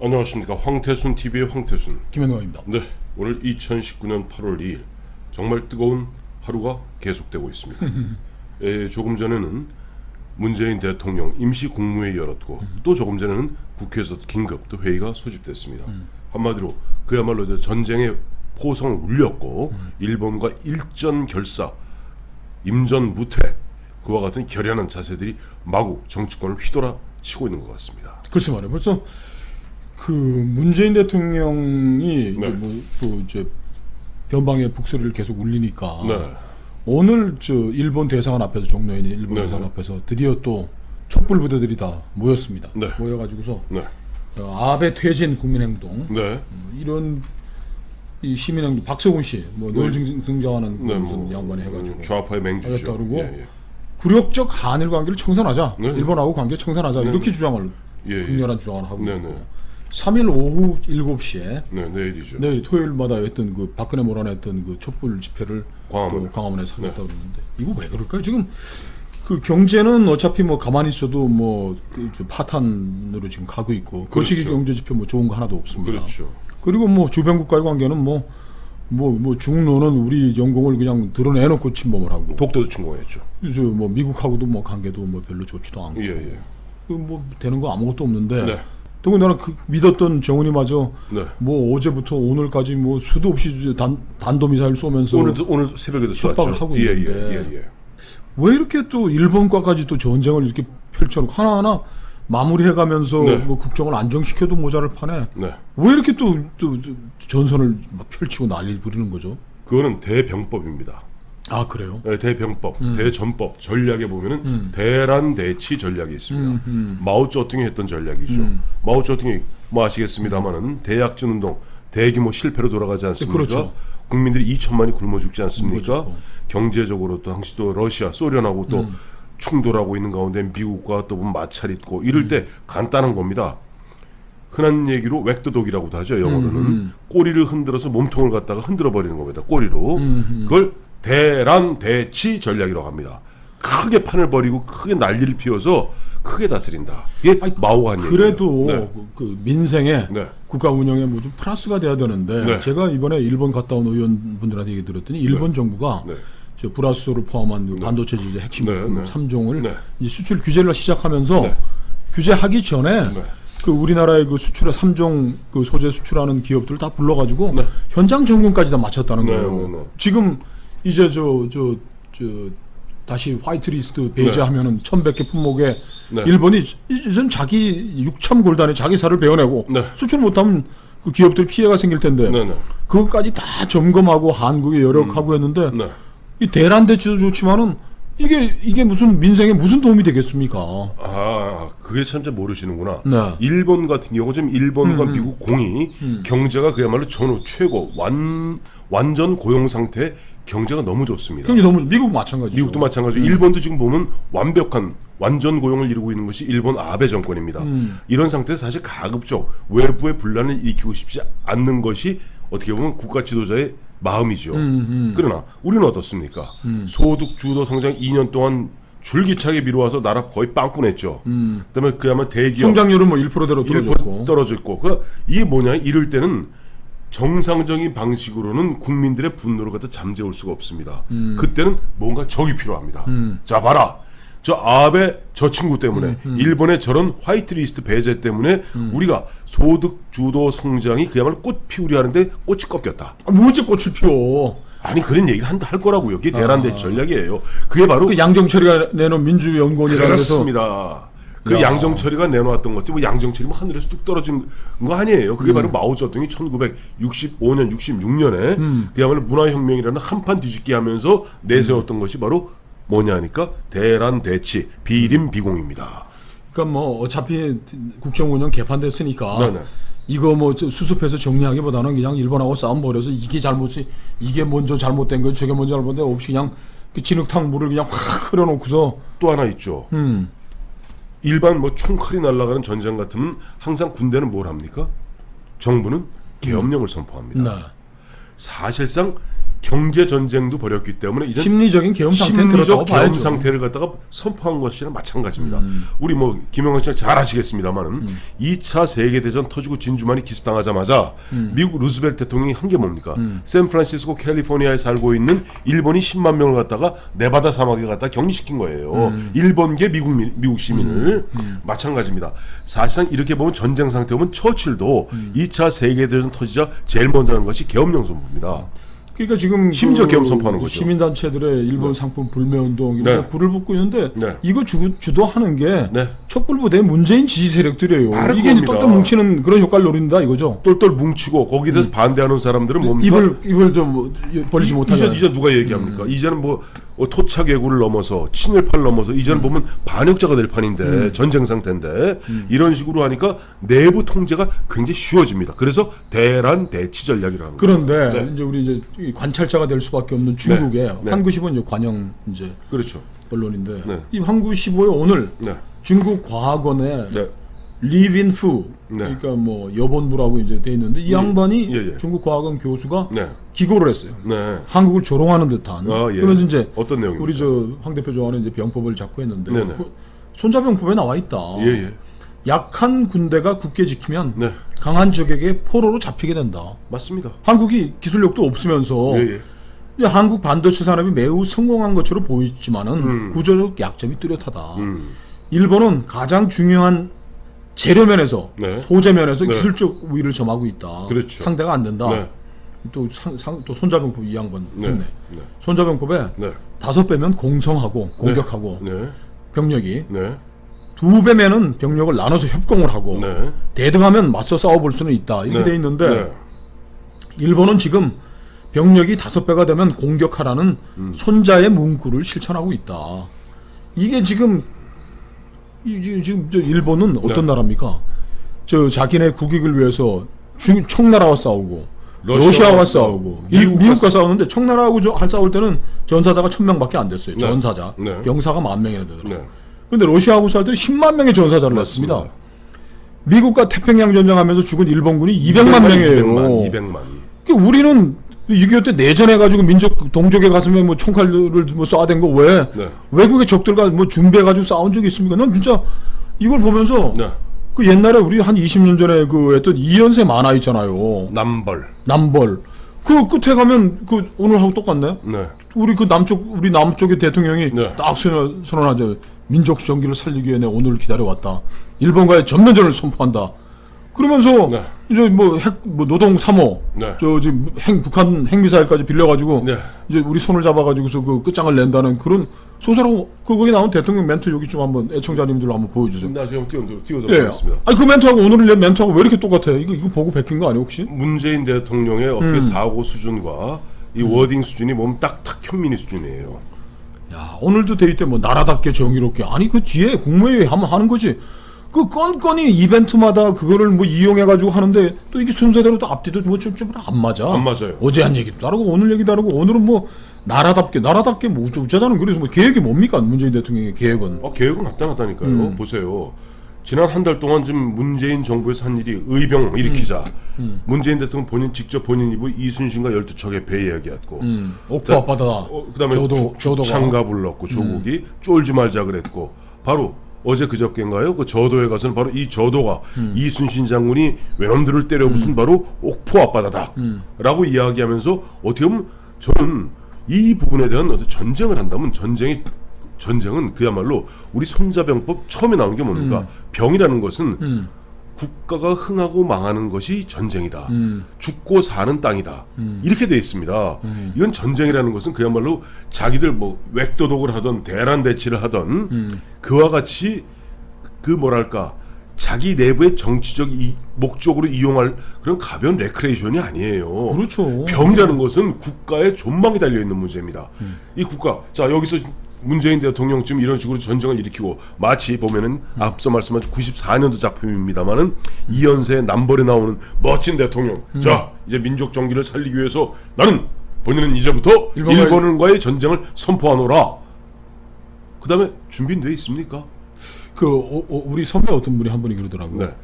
안녕하십니까. 황태순 TV의 황태순 김현광입니다. 네, 오늘 2019년 8월 2일 정말 뜨거운 하루가 계속되고 있습니다. 조금 전에는 문재인 대통령 임시 국무회의 열었고 또 조금 전에는 국회에서 긴급 또 회의가 소집됐습니다. 한마디로 그야말로 이제 전쟁의 포성을 울렸고 일본과 일전 결사, 임전무퇴 그와 같은 결연한 자세들이 마구 정치권을 휘돌아치고 있는 것 같습니다. 글쎄 말이에요. 벌써 그 문재인 대통령이 네. 이제 변방의 북소리를 계속 울리니까 네. 오늘 저 일본 대사관 앞에서 종로에 있는 일본 네. 대사관 앞에서 드디어 또 촛불 부대들이 다 모였습니다. 네. 모여가지고서 네. 아베 퇴진 국민행동 네. 이런 이 시민행동 박세훈 씨 늘 등장하는 네, 무슨 양반이 해가지고 좌파의 맹주죠. 하겠다 그러고 예. 굴욕적 한일 관계를 청산하자, 네. 일본하고 관계 청산하자 이렇게 주장을 예. 극렬한 주장을 하고 네, 있고 네. 3일 오후 7시에 네, 내일이죠. 내일 토요일마다 했던 그 박근혜 몰아냈던 그 촛불 집회를 광화문에. 또 광화문에서 하겠다 그러는데 이거 왜 그럴까요? 지금 그 경제는 어차피 뭐 가만히 있어도 뭐 파탄으로 지금 가고 있고 거시기 그렇죠. 경제 지표 뭐 좋은 거 하나도 없습니다. 그렇죠. 그리고 뭐 주변 국가의 관계는 뭐 중로는 우리 영공을 그냥 드러내놓고 침범을 하고 독도도 침공했죠. 저 뭐 미국하고도 뭐 관계도 뭐 별로 좋지도 않고 예. 뭐 되는 거 아무것도 없는데 네. 더군다나 그 믿었던 정은이마저 네. 뭐 어제부터 오늘까지 뭐 수도 없이 단도미사일 쏘면서 오늘 새벽에도 협박을 쐈죠. 하고 예. 있는데 왜 이렇게 또 일본과까지 또 전쟁을 이렇게 펼쳐놓고 하나하나 마무리해가면서 네. 뭐 국정을 안정시켜도 모자랄 판에 네. 왜 이렇게 또 전선을 막 펼치고 난리를 부리는 거죠? 그거는 대병법입니다. 아 그래요? 네, 대병법, 대전법 전략에 보면은 대란대치 전략이 있습니다. 마오쩌둥이 했던 전략이죠. 마오쩌둥이 뭐 아시겠습니다만은 대약진 운동 대규모 실패로 돌아가지 않습니까? 그렇죠. 국민들이 2천만이 굶어 죽지 않습니까? 죽고. 경제적으로 또 당시 또 러시아, 소련하고 또 충돌하고 있는 가운데 미국과 또 마찰 있고 이럴 때 간단한 겁니다. 흔한 얘기로 웩도독이라고도 하죠. 영어로는 꼬리를 흔들어서 몸통을 갖다가 흔들어 버리는 겁니다. 꼬리로. 그걸 대란대치 전략이라고 합니다. 크게 판을 벌이고 크게 난리를 피워서 크게 다스린다. 이게 마오가 한 얘기예요. 그래도 네. 그 민생에 네. 국가 운영에 뭐 좀 플러스가 돼야 되는데 네. 제가 이번에 일본 갔다 온 의원분들한테 얘기 들었더니 일본 정부가 네. 저 브라스를 포함한 그 반도체 기계 핵심 네, 부품 네. 3종을 네. 이제 수출 규제를 시작하면서 네. 규제하기 전에 네. 그 우리나라의 그 수출에 3종 그 소재 수출하는 기업들 다 불러가지고 네. 현장 점검까지 다 마쳤다는 네, 거예요. 네, 네. 지금 이제 저 다시 화이트리스트 배제하면은 1,100개 품목에 네. 일본이 이젠 자기 6,000골단에 자기 살을 베어내고 네. 수출 못하면 그 기업들 피해가 생길 텐데 네네. 그것까지 다 점검하고 한국에 여력하고 했는데 네. 이 대란 대치도 좋지만은 이게 무슨 민생에 무슨 도움이 되겠습니까? 아, 그게 참 잘 모르시는구나. 네. 일본 같은 경우 지금 일본과 미국 공이 경제가 그야말로 전후 최고 완전 고용 상태 경제가 너무 좋습니다. 경제 너무 미국 마찬가지죠. 미국도 마찬가지고 일본도 지금 보면 완벽한 완전 고용을 이루고 있는 것이 일본 아베 정권입니다. 이런 상태에서 사실 가급적 외부의 분란을 일으키고 싶지 않는 것이 어떻게 보면 국가 지도자의 마음이죠. 그러나 우리는 어떻습니까? 소득 주도 성장 2년 동안 줄기차게 미뤄와서 나라 거의 빵꾸 냈죠. 그다음에 그야말로 대기업 성장률은 뭐 1%대로 1% 떨어졌고. 떨어졌고. 그러니까 이게 뭐냐? 이럴 때는 정상적인 방식으로는 국민들의 분노를 갖다 잠재울 수가 없습니다. 그때는 뭔가 적이 필요합니다. 자 봐라. 저 아베 저 친구 때문에 일본의 저런 화이트리스트 배제 때문에 우리가 소득 주도 성장이 그야말로 꽃 피우려 하는데 꽃이 꺾였다. 문제 꽃을 피워. 아니 그런 얘기를 할 거라고요. 그게 대란대치 전략이에요. 그게 바로 그 양정철이가 내놓은 민주연구원이라고 해서 그렇습니다. 그 야. 양정철이가 내놓았던 것들, 뭐 양정철이 뭐 하늘에서 뚝 떨어진 거 아니에요. 그게 바로 마오쩌둥이 1965년, 66년에 그야말로 문화혁명이라는 한판 뒤집기 하면서 내세웠던 것이 바로 뭐냐 하니까 대란대치, 비림비공입니다. 그러니까 뭐 어차피 국정 운영 개판됐으니까 네네. 이거 뭐 수습해서 정리하기보다는 그냥 일본하고 싸움 벌여서 이게 먼저 잘못된 거 저게 먼저 잘못된 거 없이 그냥 그 진흙탕 물을 그냥 확 흐려놓고서 또 하나 있죠. 일반 뭐 총칼이 날아가는 전쟁 같으면 항상 군대는 뭘 합니까? 정부는 계엄령을 선포합니다. 네. 사실상 경제 전쟁도 벌였기 때문에 이제 심리적인 계엄 상태는 들었다고 심리적 계엄 봐야죠. 상태를 갖다가 선포한 것이랑 마찬가지입니다. 우리 뭐 김영환 씨가 잘 아시겠습니다만은 2차 세계 대전 터지고 진주만이 기습당하자마자 미국 루즈벨트 대통령이 한 게 뭡니까? 샌프란시스코 캘리포니아에 살고 있는 일본이 10만 명을 갖다가 네바다 사막에 갖다 격리시킨 거예요. 일본계 미국 시민을 마찬가지입니다. 사실상 이렇게 보면 전쟁 상태 보면 처칠도 2차 세계 대전 터지자 제일 먼저 하는 것이 계엄령 선포입니다. 그러니까 지금 심지어 계엄 선포하는 거죠. 시민단체들의 일본 상품 불매운동 이런 네. 데 불을 붙고 있는데 네. 이거 주도하는 게 네. 촛불부대 문재인 지지 세력들이에요. 바로 이게 그겁니다. 똘똘 뭉치는 그런 효과를 노린다 이거죠. 똘똘 뭉치고 거기에 대해서 반대하는 사람들은 뭡니까? 입을 좀 벌리지 못하게. 이제 누가 얘기합니까? 이제는 뭐 토착애구를 넘어서 친일파를 넘어서 이제는 보면 반역자가 될 판인데 전쟁 상태인데 이런 식으로 하니까 내부 통제가 굉장히 쉬워집니다. 그래서 대란 대치 전략이라는 그런데 네. 이제 우리 이제 관찰자가 될 수밖에 없는 중국의 네. 환구시보 이제 관영 이제 그렇죠. 언론인데 네. 이 환구시보에 오늘 네. 중국 과학원의 네. 리빈후 네. 그러니까 뭐 여본부라고 이제 돼 있는데 이 양반이 예, 예. 중국 과학원 교수가 네. 기고를 했어요. 네. 한국을 조롱하는 듯한. 아, 예. 그러면서 이제 어떤 내용입니까? 우리 저 황 대표 좋아하는 이제 병법을 잡고 했는데 네네. 그 손자병법에 나와 있다. 예, 예. 약한 군대가 굳게 지키면 네. 강한 적에게 포로로 잡히게 된다. 맞습니다. 한국이 기술력도 없으면서 예, 예. 이제 한국 반도체 산업이 매우 성공한 것처럼 보이지만은 구조적 약점이 뚜렷하다. 일본은 가장 중요한 재료 면에서 네. 소재 면에서 네. 기술적 우위를 점하고 있다. 그렇죠. 상대가 안 된다. 네. 또 손자병법 이 양반 네. 했네. 네. 손자병법에 네. 5배면 공성하고 공격하고 네. 병력이 네. 2배면은 병력을 나눠서 협공을 하고 네. 대등하면 맞서 싸워볼 수는 있다. 이렇게 네. 돼 있는데 네. 일본은 지금 병력이 5배가 되면 공격하라는 손자의 문구를 실천하고 있다. 이게 지금 지금 저 일본은 어떤 네. 나라입니까? 저 자기네 국익을 위해서 청나라와 싸우고 러시아와 러시아와 싸우고, 싸우고 미국과 싸우는데 청나라하고 싸울 때는 전사자가 1000명밖에 안 됐어요. 네. 전사자. 네. 병사가 10,000명이나 되더라고요. 네. 근데 러시아하고 싸울 때는 10만 명의 전사자를 맞습니다. 냈습니다. 미국과 태평양 전쟁하면서 죽은 일본군이 200만 명이에요. 200만. 그러니까 우리는 6.25 때 내전해가지고 민족 동족의 가슴에 뭐 총칼을 뭐 쏴댄 거 왜 네. 외국의 적들과 뭐 준비해가지고 싸운 적이 있습니까? 난 진짜 이걸 보면서 네. 그 옛날에 우리 한 20년 전에 그 했던 이연세 만화 있잖아요. 남벌. 남벌. 그 끝에 가면 그 오늘하고 똑같네. 네. 우리 남쪽의 대통령이 네. 딱 선언하죠. 민족 정기를 살리기 위해 내가 오늘을 기다려왔다. 일본과의 전면전을 선포한다. 그러면서 네. 이제 뭐 노동 3호 네. 저 지금 북한 핵미사일까지 빌려가지고 네. 이제 우리 손을 잡아가지고서 그 끝장을 낸다는 그런 소설하고 거기 나온 대통령 멘트 여기 좀 한번 애청자님들로 한번 보여주세요. 나 지금 예. 띄워드리겠습니다. 아니 그 멘트하고 오늘 낸 멘트하고 왜 이렇게 똑같아? 이거 보고 베낀 거 아니에요 혹시? 문재인 대통령의 어떻게 사고 수준과 이 워딩 수준이 몸 딱딱 현민이 수준이에요. 야 오늘도 대의 때 뭐 나라답게 정의롭게 아니 그 뒤에 국무회의 한번 하는 거지. 그 건건이 이벤트마다 그거를 뭐 이용해가지고 하는데 또 이게 순서대로 또 앞뒤도 뭐 좀 안 맞아. 안 맞아요. 어제 한 얘기도 다르고 오늘 얘기 다르고 오늘은 뭐 나라답게 뭐 어쩌자는 그래서 뭐 계획이 뭡니까 문재인 대통령의 계획은? 계획은 나타났다니까요. 보세요. 지난 한 달 동안 지금 문재인 정부에서 한 일이 의병 일으키자. 문재인 대통령 직접 본인 입으로 이순신과 12척의 배 이야기했고 옥포 앞바다. 그다음에 저도가. 장가 불렀고 조국이 쫄지 말자 그랬고 바로 어제 그저께인가요? 그 저도에 가서는 바로 이 저도가 이순신 장군이 외놈들을 때려 부순 바로 옥포 앞바다다 라고 이야기하면서 어떻게 보면 저는 이 부분에 대한 어떤 전쟁을 한다면 전쟁은 그야말로 우리 손자병법 처음에 나오는 게 뭡니까? 병이라는 것은 국가가 흥하고 망하는 것이 전쟁이다. 죽고 사는 땅이다. 이렇게 돼 있습니다. 이건 전쟁이라는 것은 그야말로 자기들 뭐 외도독을 하던 대란 대치를 하던 그와 같이 그 뭐랄까 자기 내부의 정치적 목적으로 이용할 그런 가벼운 레크레이션이 아니에요. 그렇죠. 병이라는 것은 국가의 존망이 달려 있는 문제입니다. 이 국가 자 여기서 문재인 대통령 지금 이런 식으로 전쟁을 일으키고 마치 보면은 앞서 말씀하신 94년도 작품입니다만은 이연세 남벌에 나오는 멋진 대통령. 자 이제 민족 정기를 살리기 위해서 나는 본인은 이제부터 일본과의 전쟁을 선포하노라. 그 다음에 준비는 돼 있습니까? 우리 선배 어떤 분이 한 분이 그러더라고요. 네.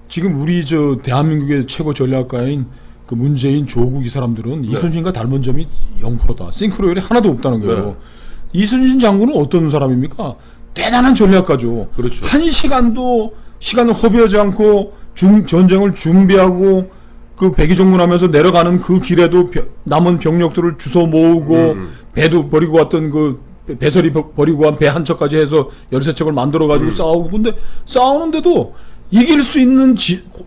지금 우리 저 대한민국의 최고 전략가인 그 문재인, 조국 이 사람들은 이순신과 닮은 점이 0%다. 싱크로율이 하나도 없다는 거예요. 네. 이순신 장군은 어떤 사람입니까? 대단한 전략가죠. 그렇죠. 한 시간을 허비하지 않고 전쟁을 준비하고 그 백의종군하면서 내려가는 그 길에도 남은 병력들을 주워 모으고 배도 버리고 왔던 그 배설이 버리고 한 배 한 척까지 해서 13척을 만들어 가지고 싸우고 근데 싸우는데도 이길 수 있는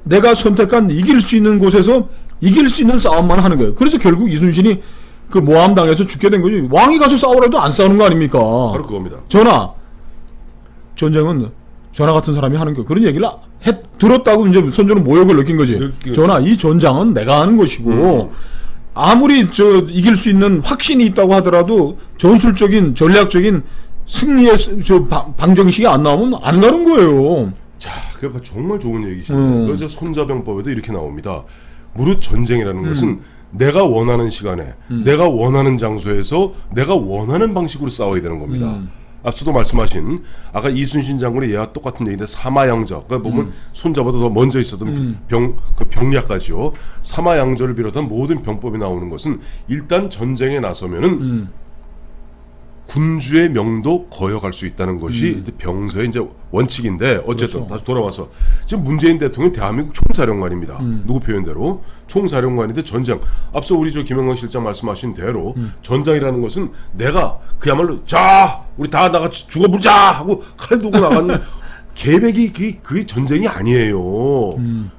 내가 선택한 이길 수 있는 곳에서 이길 수 있는 싸움만 하는 거예요. 그래서 결국 이순신이 그 모함당해서 죽게 된 거지. 왕이 가서 싸우라도 안 싸우는 거 아닙니까? 바로 그겁니다. 전쟁은 전하 같은 사람이 하는 거 그런 얘기를 들었다고 이제 선조는 모욕을 느낀 거지. 전하 이 전장은 내가 하는 것이고 아무리 이길 수 있는 확신이 있다고 하더라도 전술적인 전략적인 승리의 방정식이 안 나오면 안 가는 거예요. 자, 그러니까 정말 좋은 얘기시네요. 그래서 손자병법에도 이렇게 나옵니다. 무릇 전쟁이라는 것은 내가 원하는 시간에, 내가 원하는 장소에서, 내가 원하는 방식으로 싸워야 되는 겁니다. 앞서도 말씀하신 아까 이순신 장군의 얘와 똑같은 얘기인데 사마양저. 그러니까 보면 손자보다 더 먼저 있었던 그 병략가죠. 사마양저를 비롯한 모든 병법이 나오는 것은 일단 전쟁에 나서면은 군주의 명도 거역할 수 있다는 것이 병서의 이제 원칙인데 어쨌든 그렇죠. 다시 돌아와서 지금 문재인 대통령 대한민국 총사령관입니다. 누구 표현대로 총사령관인데 전쟁 앞서 우리 저 김영광 실장 말씀하신 대로 전장이라는 것은 내가 그야말로 자 우리 다 나같이 죽어보자 하고 칼 들고 나가는 계획이 그게 전쟁이 아니에요.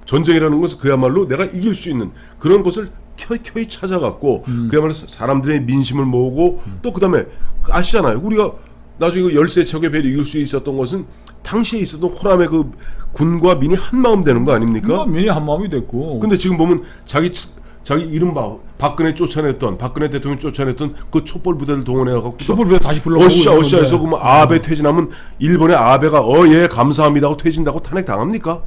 전쟁이라는 것은 그야말로 내가 이길 수 있는 그런 것을 켜이 찾아갖고 그야말로 사람들의 민심을 모으고 또 그다음에 아시잖아요. 우리가 나중에 그 13척의 배를 이길 수 있었던 것은 당시에 있었던 호남의 그 군과 민이 한마음 되는 거 아닙니까? 민이 한마음이 됐고. 근데 지금 보면 자기 이른바 박근혜 대통령 쫓아냈던 그 촛불 부대를 동원해갖고 촛불 부대 다시 불러오고 어시아에서 그러면 아베 퇴진하면 일본의 아베가 예 감사합니다 하고 퇴진다고 탄핵 당합니까?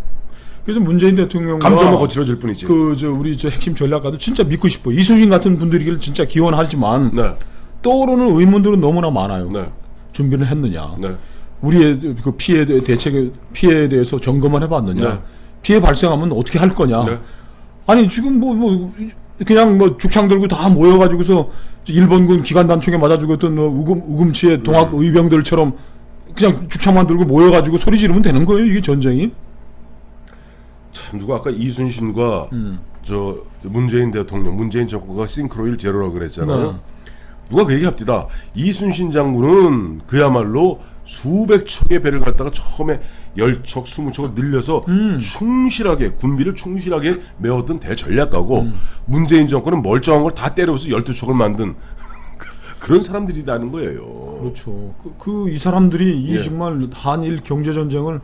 그래서 문재인 대통령과 감정만 거칠어질 뿐이지. 우리 핵심 전략가도 진짜 믿고 싶어. 이순신 같은 분들이길 진짜 기원하지만 네. 떠오르는 의문들은 너무나 많아요. 네. 준비를 했느냐? 네. 우리의 그 피해에 대해서 점검을 해봤느냐? 네. 피해 발생하면 어떻게 할 거냐? 네. 아니 지금 그냥 죽창 들고 다 모여가지고서 일본군 기관 단총에 맞아 죽었던 우금치의 동학 의병들처럼 그냥 죽창만 들고 모여가지고 소리 지르면 되는 거예요? 이게 전쟁이? 참 누가 아까 이순신과 저 문재인 대통령, 문재인 정부가 싱크로율 제로라고 그랬잖아요. 네. 누가 그 얘기합니다. 이순신 장군은 그야말로 수백 척의 배를 갖다가 처음에 10척, 20척을 늘려서 충실하게 군비를 충실하게 메웠던 대전략가고 문재인 정권은 멀쩡한 걸 다 때려서 12척을 만든 그런 사람들이라는 거예요. 그렇죠. 이 사람들이 이 예. 정말 한일 경제 전쟁을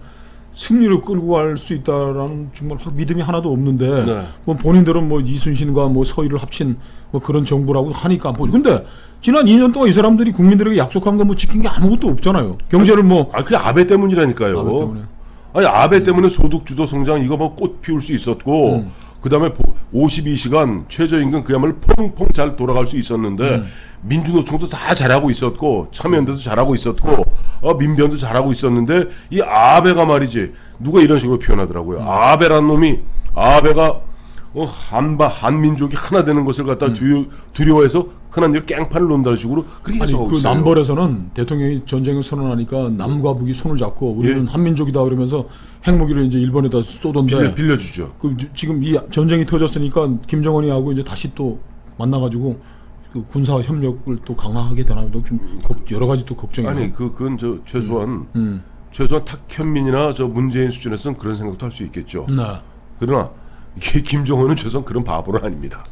승리로 끌고 갈 수 있다라는 정말 믿음이 하나도 없는데 네. 뭐 본인들은 뭐 이순신과 뭐 서희를 합친 뭐 그런 정부라고 하니까 보죠. 근데 지난 2년 동안 이 사람들이 국민들에게 약속한 거 뭐 지킨 게 아무것도 없잖아요. 경제를 그게 아베 때문이라니까요. 아베 때문에. 아니 아베 때문에 소득 주도 성장 이거 뭐 꽃 피울 수 있었고 그다음에 52시간 최저임금 그야말로 퐁퐁 잘 돌아갈 수 있었는데 민주노총도 다 잘하고 있었고 참여연대도 잘하고 있었고 민변도 잘하고 있었는데 이 아베가 말이지 누가 이런 식으로 표현하더라고요. 아베란 놈이 아베가 한민족이 하나 되는 것을 갖다 두려워해서 흔한 일 깽판을 논다는 식으로 그렇게 해석하고 그 있어요. 남벌에서는 대통령이 전쟁을 선언하니까 남과 북이 손을 잡고 우리는 예. 한민족이다 그러면서 핵무기를 이제 일본에다 쏘던데 빌려주죠. 지금 이 전쟁이 터졌으니까 김정은이 하고 이제 다시 또 만나가지고 그 군사 협력을 또 강화하게 되나요? 좀 여러 가지 또 걱정이. 아니 그건 저 최소한 탁현민이나 저 문재인 수준에서는 그런 생각도 할 수 있겠죠. 네. 그러나 이게 김정은은 최소한 그런 바보는 아닙니다.